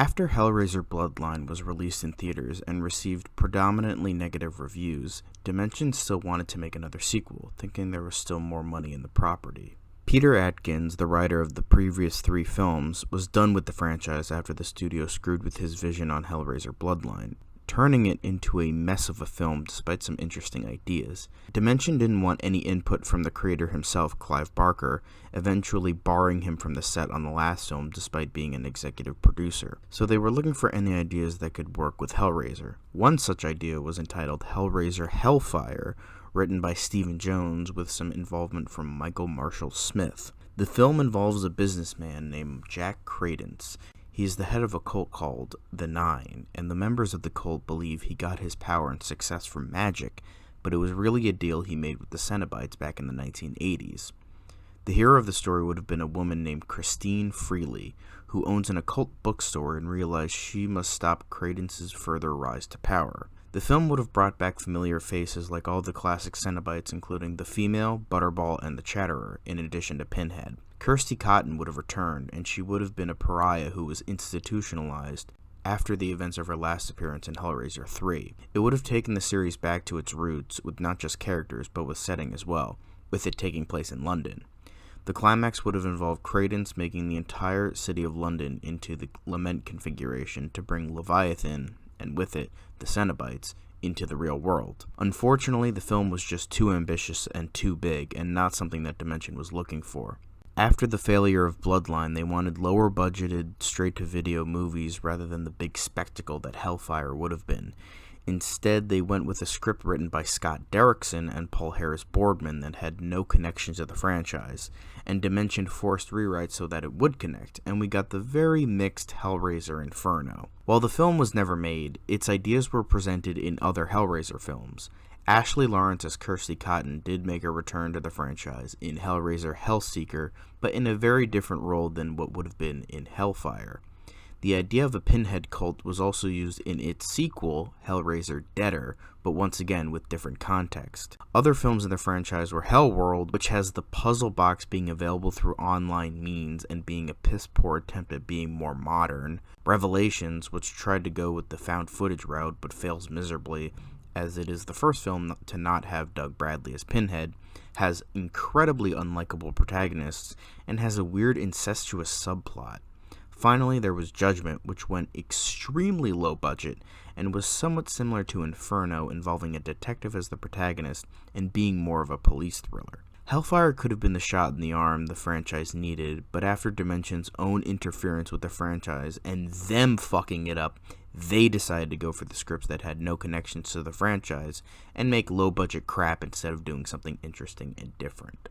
After Hellraiser Bloodline was released in theaters and received predominantly negative reviews, Dimension still wanted to make another sequel, thinking there was still more money in the property. Peter Atkins, the writer of the previous 3 films, was done with the franchise after the studio screwed with his vision on Hellraiser Bloodline, turning it into a mess of a film despite some interesting ideas. Dimension didn't want any input from the creator himself, Clive Barker, eventually barring him from the set on the last film despite being an executive producer. So they were looking for any ideas that could work with Hellraiser. One such idea was entitled Hellraiser Hellfire, written by Stephen Jones with some involvement from Michael Marshall Smith. The film involves a businessman named Jack Credence. He is the head of a cult called The Nine, and the members of the cult believe he got his power and success from magic, but it was really a deal he made with the Cenobites back in the 1980s. The hero of the story would have been a woman named Christine Freely, who owns an occult bookstore and realized she must stop Credence's further rise to power. The film would have brought back familiar faces like all the classic Cenobites, including the Female, Butterball, and the Chatterer, in addition to Pinhead. Kirsty Cotton would have returned, and she would have been a pariah who was institutionalized after the events of her last appearance in Hellraiser 3. It would have taken the series back to its roots, with not just characters, but with setting as well, with it taking place in London. The climax would have involved Credence making the entire city of London into the Lament configuration to bring Leviathan, and with it, the Cenobites, into the real world. Unfortunately, the film was just too ambitious and too big, and not something that Dimension was looking for. After the failure of Bloodline, they wanted lower-budgeted, straight-to-video movies rather than the big spectacle that Hellfire would have been. Instead, they went with a script written by Scott Derrickson and Paul Harris Boardman that had no connection to the franchise, and Dimension forced rewrites so that it would connect, and we got the very mixed Hellraiser Inferno. While the film was never made, its ideas were presented in other Hellraiser films. Ashley Lawrence as Kirsty Cotton did make a return to the franchise in Hellraiser Hellseeker, but in a very different role than what would have been in Hellfire. The idea of a Pinhead cult was also used in its sequel, Hellraiser Deader, but once again with different context. Other films in the franchise were Hellworld, which has the puzzle box being available through online means and being a piss-poor attempt at being more modern, Revelations, which tried to go with the found footage route but fails miserably, as it is the first film to not have Doug Bradley as Pinhead, has incredibly unlikable protagonists, and has a weird incestuous subplot. Finally, there was Judgment, which went extremely low budget, and was somewhat similar to Inferno, involving a detective as the protagonist and being more of a police thriller. Hellfire could have been the shot in the arm the franchise needed, but after Dimension's own interference with the franchise and them fucking it up, they decided to go for the scripts that had no connections to the franchise and make low-budget crap instead of doing something interesting and different.